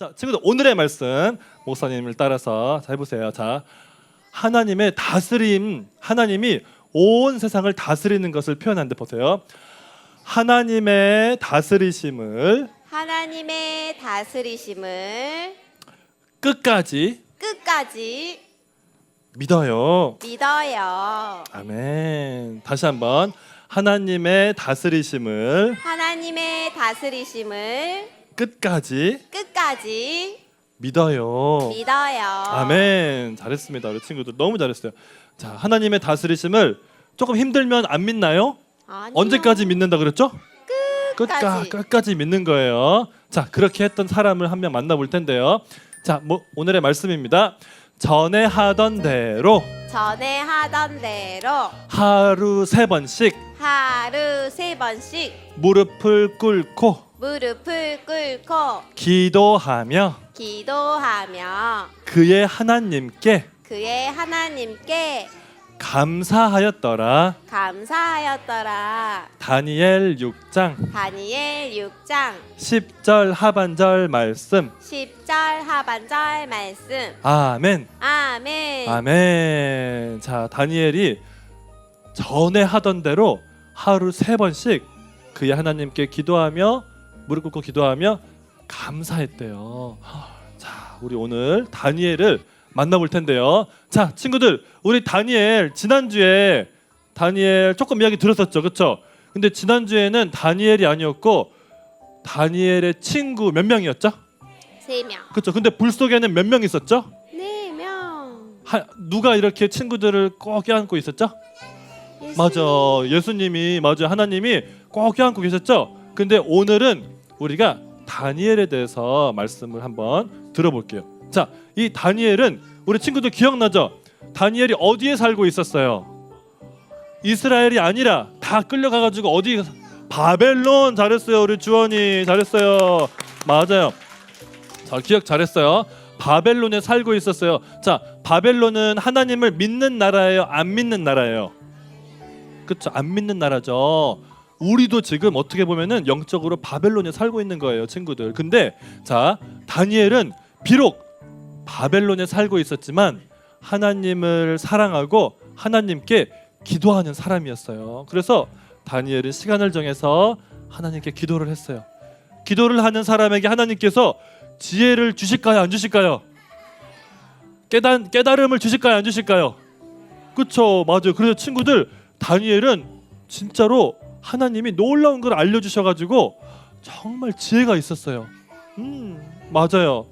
자, 친구들 오늘의 말씀 목사님을 따라서 자 해보세요. 자, 하나님의 다스림, 하나님이 온 세상을 다스리는 것을 표현하는데 보세요. 하나님의 다스리심을 끝까지 믿어요. 아멘. 다시 한번 하나님의 다스리심을 끝까지 믿어요. 아멘. 잘했습니다. 우리 친구들 너무 잘했어요. 자, 하나님의 다스리심을 조금 힘들면 안 믿나요? 아니요. 언제까지 믿는다 그랬죠? 끝까지. 끝까지 믿는 거예요. 자, 그렇게 했던 사람을 한 명 만나볼 텐데요. 자, 오늘의 말씀입니다. 전에 하던 대로 하루 3번씩 하루 3번씩 무릎을 꿇고 무릎을 꿇고 기도하며 그의 하나님께 감사하였더라. 다니엘 6장 10절 하반절 말씀. 10절 하반절 말씀. 아멘. 아멘. 아멘. 자, 다니엘이 전에 하던 대로 하루 3번씩 그의 하나님께 기도하며 무릎 꿇고 기도하며 감사했대요. 자, 우리 오늘 다니엘을 만나볼 텐데요. 자, 친구들, 우리 다니엘 지난주에 다니엘 조금 이야기 들었었죠, 그렇죠? 근데 지난주에는 다니엘이 아니었고 다니엘의 친구 몇 명이었죠? 3명. 그렇죠. 근데 불 속에는 몇 명 있었죠? 4명. 누가 이렇게 친구들을 꼭 껴안고 있었죠? 맞아, 예수님이, 맞아, 하나님이 꼭 껴안고 계셨죠? 근데 오늘은 우리가 다니엘에 대해서 말씀을 한번 들어볼게요. 자, 이 다니엘은 우리 친구들 기억나죠? 다니엘이 어디에 살고 있었어요? 이스라엘이 아니라 다 끌려가가지고 어디? 바벨론. 잘했어요, 우리 주원이 잘했어요. 맞아요. 자, 기억 잘했어요. 바벨론에 살고 있었어요. 자, 바벨론은 하나님을 믿는 나라예요, 안 믿는 나라예요? 그렇죠, 안 믿는 나라죠. 우리도 지금 어떻게 보면은 영적으로 바벨론에 살고 있는 거예요, 친구들. 근데 자, 다니엘은 비록 바벨론에 살고 있었지만 하나님을 사랑하고 하나님께 기도하는 사람이었어요. 그래서 다니엘은 시간을 정해서 하나님께 기도를 했어요. 기도를 하는 사람에게 하나님께서 지혜를 주실까요, 안 주실까요? 깨달음을 주실까요, 안 주실까요? 그렇죠, 맞아요. 그래서 친구들, 다니엘은 진짜로 하나님이 놀라운 걸 알려주셔가지고 정말 지혜가 있었어요. 맞아요.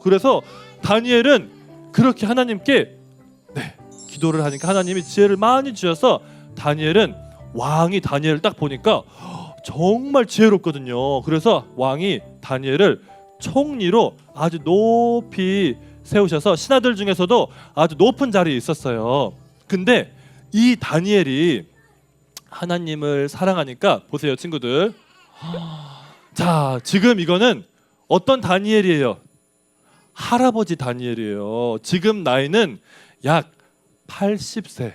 그래서 다니엘은 그렇게 하나님께 기도를 하니까 하나님이 지혜를 많이 주셔서 다니엘은, 왕이 다니엘을 딱 보니까 정말 지혜롭거든요. 그래서 왕이 다니엘을 총리로 아주 높이 세우셔서 신하들 중에서도 아주 높은 자리에 있었어요. 근데 이 다니엘이 하나님을 사랑하니까 보세요, 친구들. 자, 지금 이거는 어떤 다니엘이에요? 할아버지 다니엘이에요. 지금 나이는 약 80세.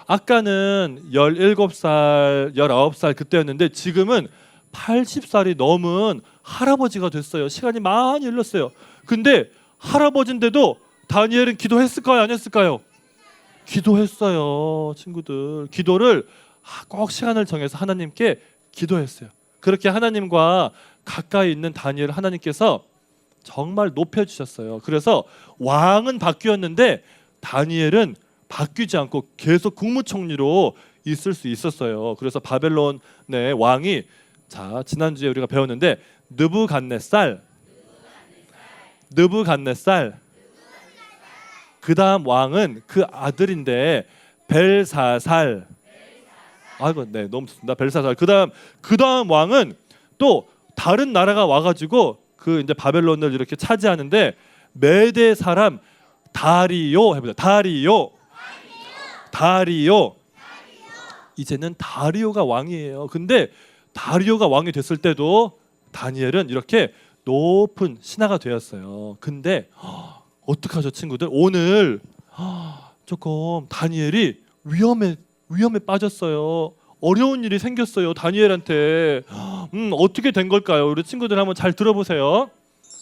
아까는 17살, 19살 그때였는데 지금은 80살이 넘은 할아버지가 됐어요. 시간이 많이 흘렀어요. 근데 할아버지인데도 다니엘은 기도했을까요, 안 했을까요? 기도했어요, 친구들. 기도를 꼭 시간을 정해서 하나님께 기도했어요. 그렇게 하나님과 가까이 있는 다니엘을 하나님께서 정말 높여주셨어요. 그래서 왕은 바뀌었는데 다니엘은 바뀌지 않고 계속 국무총리로 있을 수 있었어요. 그래서 바벨론의 왕이, 자, 지난주에 우리가 배웠는데 느부갓네살, 그 다음 왕은 그 아들인데 벨사살. 아이고, 네, 너무 좋습니다. 벨사살. 그 다음 왕은 또 다른 나라가 와가지고 그 이제 바벨론을 이렇게 차지하는데 메대 사람 다리오 해보자. 다리오. 이제는 다리오가 왕이에요. 근데 다리오가 왕이 됐을 때도 다니엘은 이렇게 높은 신하가 되었어요. 근데 어떡하죠, 친구들? 오늘 조금 다니엘이 위험에 빠졌어요. 어려운 일이 생겼어요. 다니엘한테. 어떻게 된 걸까요? 우리 친구들 한번 잘 들어보세요.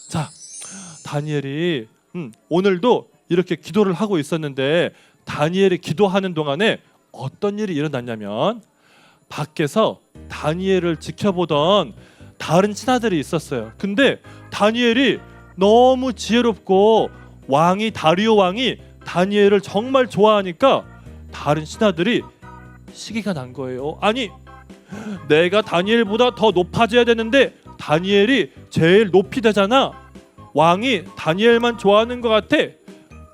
자, 다니엘이 오늘도 이렇게 기도를 하고 있었는데 다니엘이 기도하는 동안에 어떤 일이 일어났냐면 밖에서 다니엘을 지켜보던 다른 신하들이 있었어요. 근데 다니엘이 너무 지혜롭고 다리오 왕이 다니엘을 정말 좋아하니까 다른 신하들이 시기가 난 거예요. 아니, 내가 다니엘보다 더 높아져야 되는데 다니엘이 제일 높이 되잖아. 왕이 다니엘만 좋아하는 것 같아.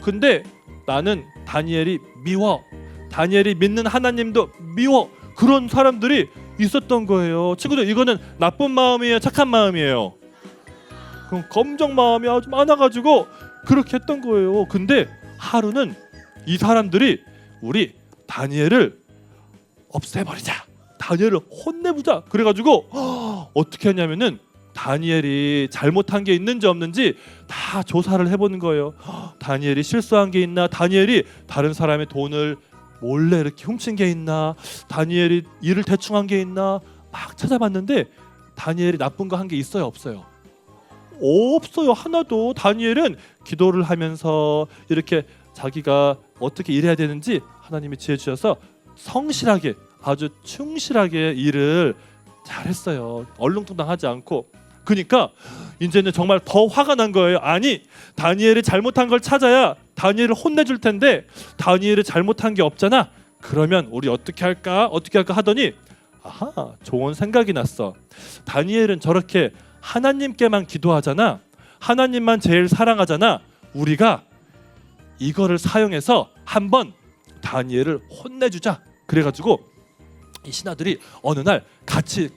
근데 나는 다니엘이 미워. 다니엘이 믿는 하나님도 미워. 그런 사람들이 있었던 거예요. 친구들, 이거는 나쁜 마음이에요, 착한 마음이에요? 그럼 검정 마음이 아주 많아가지고 그렇게 했던 거예요. 근데 하루는 이 사람들이 우리 다니엘을 없애버리자, 다니엘을 혼내보자, 그래가지고 어떻게 했냐면은 다니엘이 잘못한 게 있는지 없는지 다 조사를 해보는 거예요. 다니엘이 실수한 게 있나, 다니엘이 다른 사람의 돈을 몰래 이렇게 훔친 게 있나, 다니엘이 일을 대충 한 게 있나 막 찾아봤는데 다니엘이 나쁜 거 한 게 있어요, 없어요? 없어요, 하나도. 다니엘은 기도를 하면서 이렇게 자기가 어떻게 일해야 되는지 하나님이 지혜 주셔서 성실하게, 아주 충실하게 일을 잘했어요. 얼렁뚱땅하지 않고. 그러니까 이제는 정말 더 화가 난 거예요. 아니, 다니엘이 잘못한 걸 찾아야 다니엘을 혼내줄 텐데 다니엘이 잘못한 게 없잖아. 그러면 우리 어떻게 할까 하더니 아하, 좋은 생각이 났어. 다니엘은 저렇게 하나님께만 기도하잖아. 하나님만 제일 사랑하잖아. 우리가 이거를 사용해서 한번 다니엘을 혼내주자. 그래가지고 이 신하들이 어느 날 같이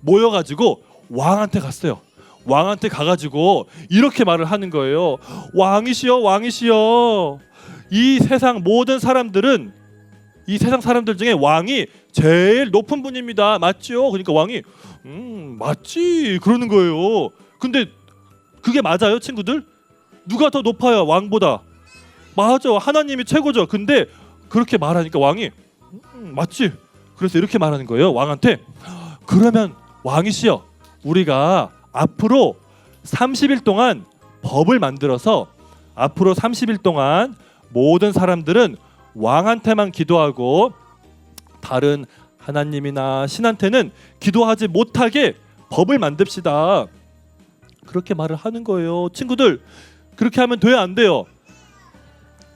모여가지고 왕한테 갔어요. 왕한테 가가지고 이렇게 말을 하는 거예요. 왕이시여, 이 세상 모든 사람들은, 이 세상 사람들 중에 왕이 제일 높은 분입니다. 맞지요? 그러니까 왕이 맞지, 그러는 거예요. 근데 그게 맞아요, 친구들? 누가 더 높아요, 왕보다? 맞아, 하나님이 최고죠. 근데 그렇게 말하니까 왕이 맞지. 그래서 이렇게 말하는 거예요, 왕한테. 그러면 왕이시여, 우리가 앞으로 30일 동안 법을 만들어서 앞으로 30일 동안 모든 사람들은 왕한테만 기도하고 다른 하나님이나 신한테는 기도하지 못하게 법을 만듭시다. 그렇게 말을 하는 거예요. 친구들, 그렇게 하면 돼요, 안 돼요?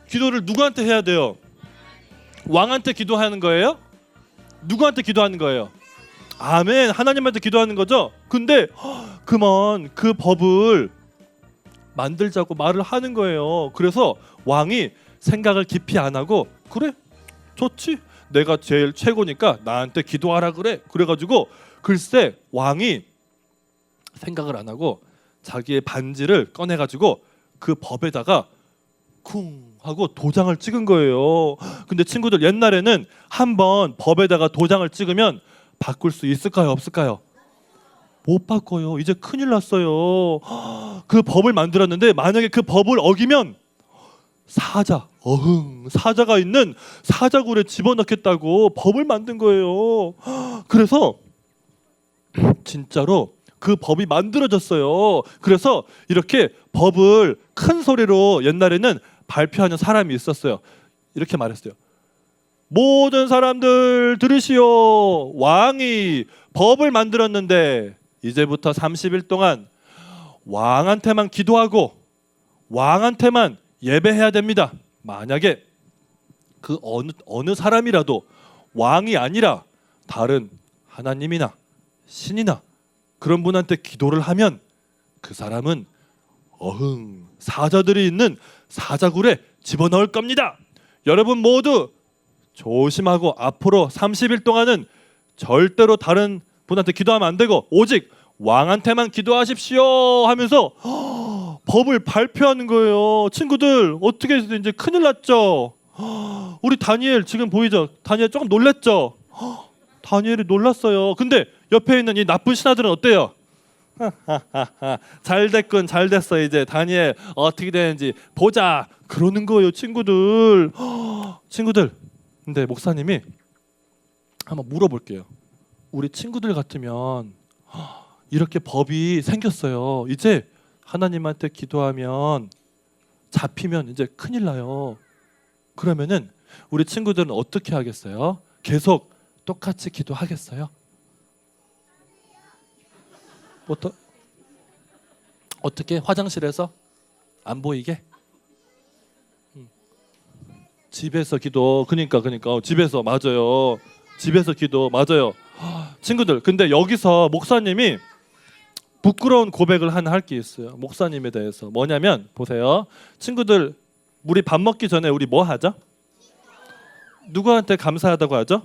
기도를 누구한테 해야 돼요? 왕한테 기도하는 거예요? 누구한테 기도하는 거예요? 아멘, 하나님한테 기도하는 거죠. 근데 그만 그 법을 만들자고 말을 하는 거예요. 그래서 왕이 생각을 깊이 안 하고 그래, 좋지, 내가 제일 최고니까 나한테 기도하라 그래. 그래가지고 글쎄 왕이 생각을 안 하고 자기의 반지를 꺼내가지고 그 법에다가 쿵 하고 도장을 찍은 거예요. 근데 친구들, 옛날에는 한번 법에다가 도장을 찍으면 바꿀 수 있을까요, 없을까요? 못 바꿔요. 이제 큰일 났어요. 그 법을 만들었는데 만약에 그 법을 어기면 사자가 있는 사자굴에 집어넣겠다고 법을 만든 거예요. 그래서 진짜로 그 법이 만들어졌어요. 그래서 이렇게 법을 큰 소리로 옛날에는 발표하는 사람이 있었어요. 이렇게 말했어요. 모든 사람들 들으시오. 왕이 법을 만들었는데 이제부터 30일 동안 왕한테만 기도하고 왕한테만 예배해야 됩니다. 만약에 그 어느 사람이라도 왕이 아니라 다른 하나님이나 신이나 그런 분한테 기도를 하면 그 사람은 사자들이 있는 사자굴에 집어넣을 겁니다. 여러분 모두 조심하고 앞으로 30일 동안은 절대로 다른 분한테 기도하면 안 되고 오직 왕한테만 기도하십시오 하면서 법을 발표하는 거예요. 친구들, 어떻게 해서 이제 큰일 났죠? 우리 다니엘 지금 보이죠? 다니엘 조금 놀랬죠? 다니엘이 놀랐어요. 근데 옆에 있는 이 나쁜 신하들은 어때요? 잘 됐군, 잘 됐어. 이제 다니엘 어떻게 되는지 보자, 그러는 거예요. 친구들. 근데 목사님이 한번 물어볼게요. 우리 친구들 같으면 이렇게 법이 생겼어요. 이제 하나님한테 기도하면 잡히면 이제 큰일 나요. 그러면은 우리 친구들은 어떻게 하겠어요? 계속 똑같이 기도하겠어요? 어떻게 화장실에서 안 보이게? 집에서 기도. 그러니까 집에서 맞아요. 집에서 기도 맞아요. 친구들, 근데 여기서 목사님이 부끄러운 고백을 하나 할 게 있어요. 목사님에 대해서. 뭐냐면 보세요. 친구들, 우리 밥 먹기 전에 우리 뭐 하죠? 누구한테 감사하다고 하죠?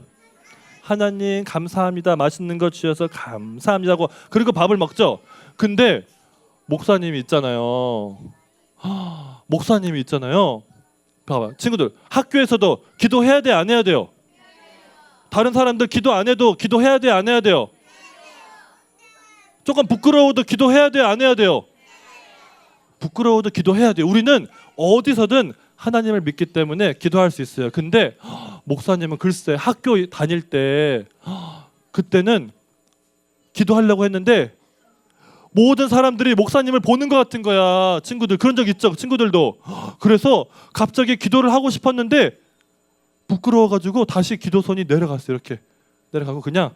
하나님 감사합니다. 맛있는 거 주셔서 감사합니다고. 그리고 밥을 먹죠. 근데 목사님이 있잖아요. 목사님이 있잖아요. 봐봐, 친구들, 학교에서도 기도해야 돼, 안 해야 돼요? 다른 사람들 기도 안 해도 기도해야 돼, 안 해야 돼요? 조금 부끄러워도 기도해야 돼, 안 해야 돼요? 부끄러워도 기도해야 돼요. 우리는 어디서든 하나님을 믿기 때문에 기도할 수 있어요. 근데 목사님은 글쎄 학교 다닐 때 그때는 기도하려고 했는데 모든 사람들이 목사님을 보는 것 같은 거야. 친구들 그런 적 있죠? 친구들도. 그래서 갑자기 기도를 하고 싶었는데 부끄러워가지고 다시 기도선이 내려갔어요. 이렇게 내려가고 그냥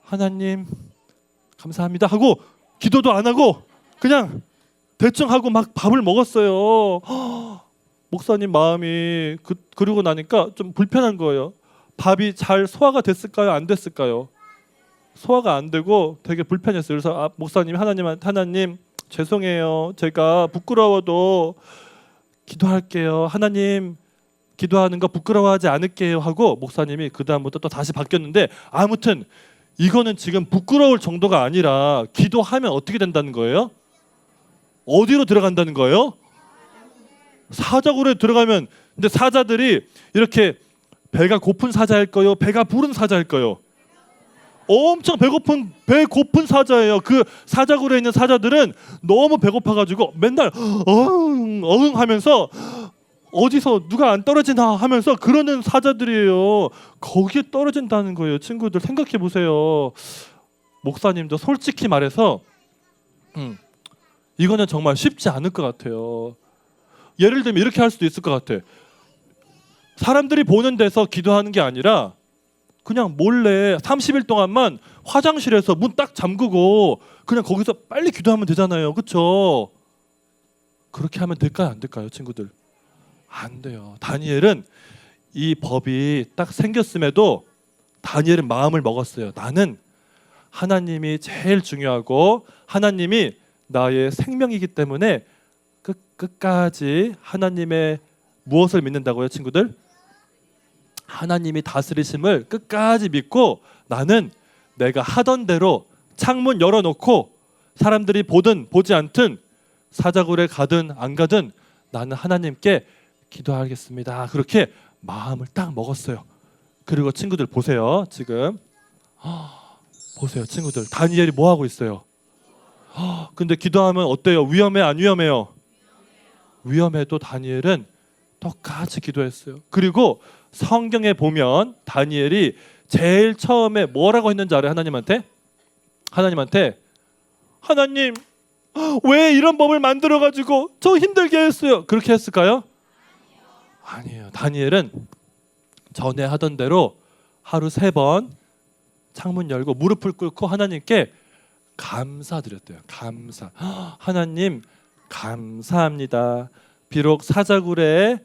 하나님 감사합니다 하고 기도도 안 하고 그냥 대충 하고 막 밥을 먹었어요. 목사님 마음이 그러고 나니까 좀 불편한 거예요. 밥이 잘 소화가 됐을까요? 안 됐을까요? 소화가 안 되고 되게 불편했어요. 그래서 목사님 하나님 죄송해요. 제가 부끄러워도 기도할게요. 하나님 기도하는 거 부끄러워하지 않을게요 하고 목사님이 그 다음부터 또 다시 바뀌었는데 아무튼 이거는 지금 부끄러울 정도가 아니라 기도하면 어떻게 된다는 거예요? 어디로 들어간다는 거예요? 사자굴에 들어가면. 근데 사자들이 이렇게 배가 고픈 사자일 거요? 배가 부른 사자일 거요? 엄청 배 고픈 사자예요. 그 사자굴에 있는 사자들은 너무 배고파가지고 맨날 어흥 하면서 어디서 누가 안 떨어지나 하면서 그러는 사자들이에요. 거기에 떨어진다는 거예요. 친구들 생각해 보세요. 목사님도 솔직히 말해서 이거는 정말 쉽지 않을 것 같아요. 예를 들면 이렇게 할 수도 있을 것 같아. 사람들이 보는 데서 기도하는 게 아니라 그냥 몰래 30일 동안만 화장실에서 문 딱 잠그고 그냥 거기서 빨리 기도하면 되잖아요. 그렇죠? 그렇게 하면 될까요? 안 될까요? 친구들? 안 돼요. 다니엘은 이 법이 딱 생겼음에도 다니엘은 마음을 먹었어요. 나는 하나님이 제일 중요하고 하나님이 나의 생명이기 때문에 끝까지 하나님의 무엇을 믿는다고요, 친구들? 하나님이 다스리심을 끝까지 믿고 나는 내가 하던 대로 창문 열어놓고 사람들이 보든 보지 않든 사자굴에 가든 안 가든 나는 하나님께 기도하겠습니다. 그렇게 마음을 딱 먹었어요. 그리고 친구들 보세요. 지금 보세요, 친구들. 다니엘이 뭐 하고 있어요? 근데 기도하면 어때요? 위험해, 안 위험해요? 위험해도 다니엘은 똑같이 기도했어요. 그리고 성경에 보면 다니엘이 제일 처음에 뭐라고 했는지 알아요? 하나님한테 하나님 왜 이런 법을 만들어 가지고 저 힘들게 했어요? 그렇게 했을까요? 아니에요. 다니엘은 전에 하던 대로 하루 3번 창문 열고 무릎을 꿇고 하나님께 감사드렸대요. 감사. 하나님 감사합니다. 비록 사자굴에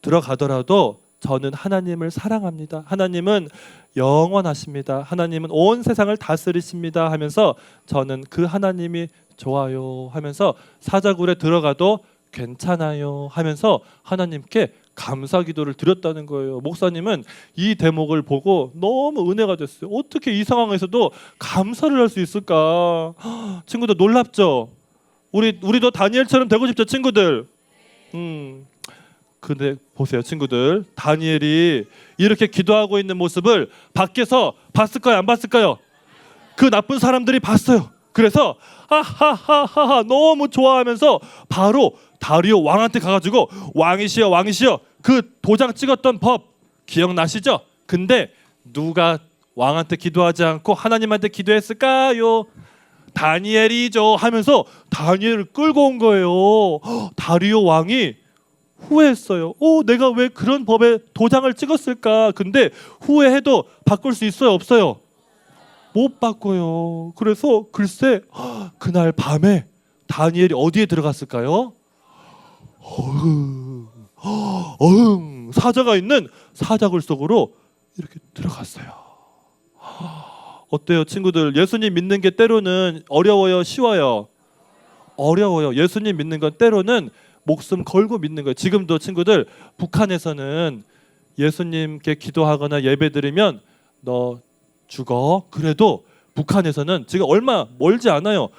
들어가더라도 저는 하나님을 사랑합니다. 하나님은 영원하십니다. 하나님은 온 세상을 다스리십니다 하면서 저는 그 하나님이 좋아요 하면서 사자굴에 들어가도 괜찮아요 하면서 하나님께 감사 기도를 드렸다는 거예요. 목사님은 이 대목을 보고 너무 은혜가 됐어요. 어떻게 이 상황에서도 감사를 할 수 있을까? 친구들 놀랍죠? 우리도 다니엘처럼 되고 싶죠, 친구들? 근데 보세요, 친구들. 다니엘이 이렇게 기도하고 있는 모습을 밖에서 봤을까요? 안 봤을까요? 그 나쁜 사람들이 봤어요. 그래서 하하하하 너무 좋아하면서 바로 다리오 왕한테 가가지고 왕이시여 그 도장 찍었던 법 기억나시죠? 근데 누가 왕한테 기도하지 않고 하나님한테 기도했을까요? 다니엘이죠 하면서 다니엘을 끌고 온 거예요. 다리오 왕이 후회했어요. 내가 왜 그런 법에 도장을 찍었을까? 근데 후회해도 바꿀 수 있어요, 없어요? 못 바꿔요. 그래서 글쎄 그날 밤에 다니엘이 어디에 들어갔을까요? 사자가 있는 사자굴 속으로 이렇게 들어갔어요. 어때요, 친구들? 예수님 믿는 게 때로는 어려워요, 쉬워요? 어려워요. 예수님 믿는 건 때로는 목숨 걸고 믿는 거예요. 지금도 친구들 북한에서는 예수님께 기도하거나 예배드리면 너 죽어. 그래도 북한에서는 지금 얼마 멀지 않아요.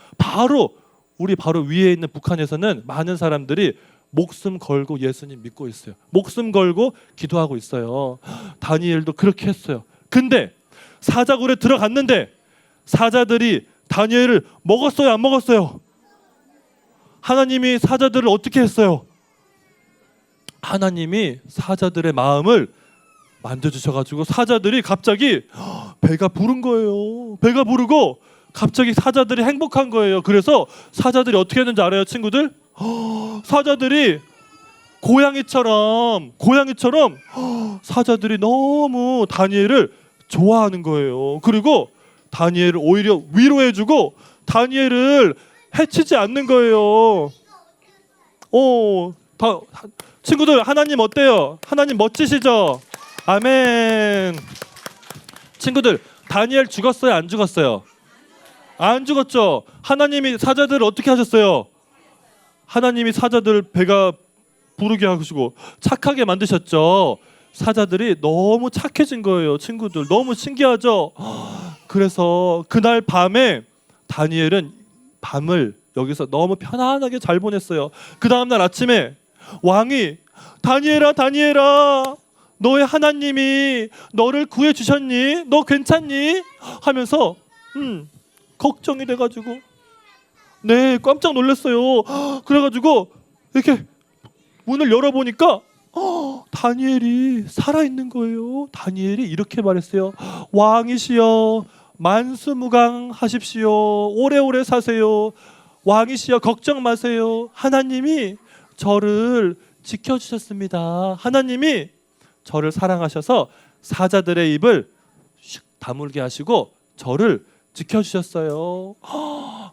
우리 바로 위에 있는 북한에서는 많은 사람들이 목숨 걸고 예수님 믿고 있어요. 목숨 걸고 기도하고 있어요. 다니엘도 그렇게 했어요. 근데 사자굴에 들어갔는데 사자들이 다니엘을 먹었어요, 안 먹었어요? 하나님이 사자들을 어떻게 했어요? 하나님이 사자들의 마음을 만져주셔가지고 사자들이 갑자기 배가 부른 거예요. 배가 부르고 갑자기 사자들이 행복한 거예요. 그래서 사자들이 어떻게 했는지 알아요, 친구들? 사자들이 고양이처럼 사자들이 너무 다니엘을 좋아하는 거예요. 그리고 다니엘을 오히려 위로해주고 다니엘을 해치지 않는 거예요. 친구들 하나님 어때요? 하나님 멋지시죠? 아멘. 친구들 다니엘 죽었어요, 안 죽었어요? 안 죽었죠. 하나님이 사자들을 어떻게 하셨어요? 하나님이 사자들 배가 부르게 하시고 착하게 만드셨죠. 사자들이 너무 착해진 거예요, 친구들. 너무 신기하죠. 그래서 그날 밤에 다니엘은 밤을 여기서 너무 편안하게 잘 보냈어요. 그 다음날 아침에 왕이 다니엘아 너의 하나님이 너를 구해 주셨니? 너 괜찮니? 하면서 걱정이 돼가지고 네 깜짝 놀랐어요. 그래가지고 이렇게 문을 열어보니까 다니엘이 살아있는 거예요. 다니엘이 이렇게 말했어요. 왕이시여 만수무강하십시오. 오래오래 사세요. 왕이시여 걱정 마세요. 하나님이 저를 지켜주셨습니다. 하나님이 저를 사랑하셔서 사자들의 입을 슉 다물게 하시고 저를 지켜주셨어요.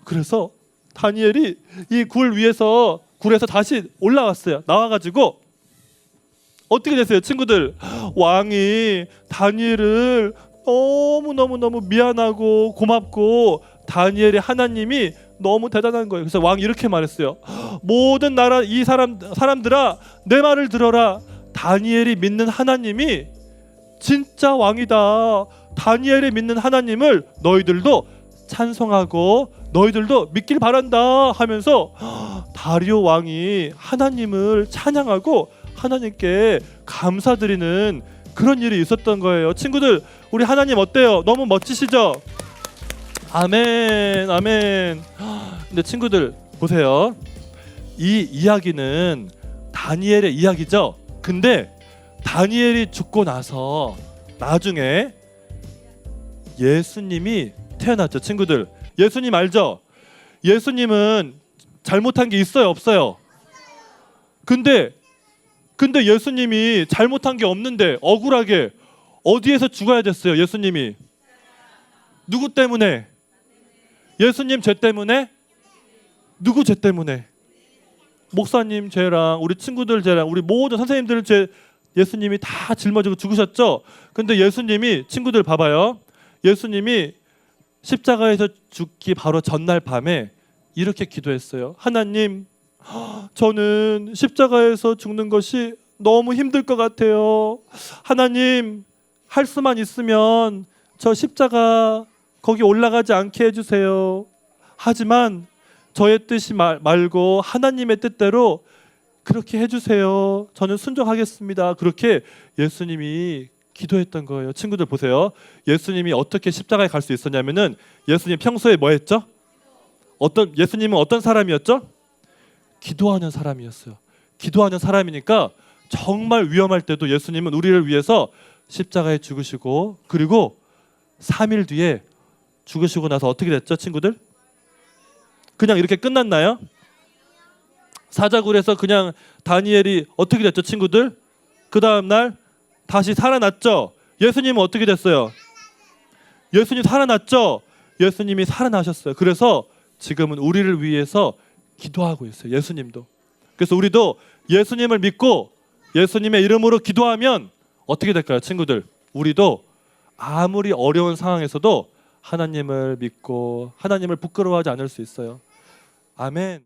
그래서 다니엘이 이 굴에서 다시 올라왔어요. 나와가지고 어떻게 됐어요, 친구들? 왕이 다니엘을 너무 미안하고 고맙고 다니엘의 하나님이 너무 대단한 거예요. 그래서 왕이 이렇게 말했어요. 모든 나라 이 사람들아 내 말을 들어라. 다니엘이 믿는 하나님이 진짜 왕이다. 다니엘이 믿는 하나님을 너희들도 찬송하고 너희들도 믿길 바란다 하면서 다리오 왕이 하나님을 찬양하고 하나님께 감사드리는 그런 일이 있었던 거예요. 친구들 우리 하나님 어때요? 너무 멋지시죠? 아멘 아멘. 근데 친구들 보세요. 이 이야기는 다니엘의 이야기죠. 근데 다니엘이 죽고 나서 나중에 예수님이 태어났죠. 친구들 예수님 알죠? 예수님은 잘못한 게 있어요, 없어요? 근데 예수님이 잘못한 게 없는데 억울하게 어디에서 죽어야 됐어요? 예수님이 누구 때문에? 예수님 죄 때문에? 누구 죄 때문에? 목사님 죄랑 우리 친구들 죄랑 우리 모든 선생님들 죄 예수님이 다 짊어지고 죽으셨죠? 근데 예수님이 친구들 봐봐요. 예수님이 십자가에서 죽기 바로 전날 밤에 이렇게 기도했어요. 하나님, 저는 십자가에서 죽는 것이 너무 힘들 것 같아요. 하나님, 할 수만 있으면 저 십자가 거기 올라가지 않게 해주세요. 하지만 저의 뜻이 말고 하나님의 뜻대로 그렇게 해주세요. 저는 순종하겠습니다. 그렇게 예수님이 기도했던 거예요. 친구들 보세요. 예수님이 어떻게 십자가에 갈 수 있었냐면은 예수님 평소에 뭐 했죠? 예수님은 어떤 사람이었죠? 기도하는 사람이었어요. 기도하는 사람이니까 정말 위험할 때도 예수님은 우리를 위해서 십자가에 죽으시고 그리고 3일 뒤에 죽으시고 나서 어떻게 됐죠, 친구들? 그냥 이렇게 끝났나요? 사자굴에서 그냥 다니엘이 어떻게 됐죠, 친구들? 그 다음 날 다시 살아났죠. 예수님은 어떻게 됐어요? 예수님 살아났죠. 예수님이 살아나셨어요. 그래서 지금은 우리를 위해서 기도하고 있어요. 예수님도. 그래서 우리도 예수님을 믿고 예수님의 이름으로 기도하면 어떻게 될까요, 친구들? 우리도 아무리 어려운 상황에서도 하나님을 믿고 하나님을 부끄러워하지 않을 수 있어요. 아멘.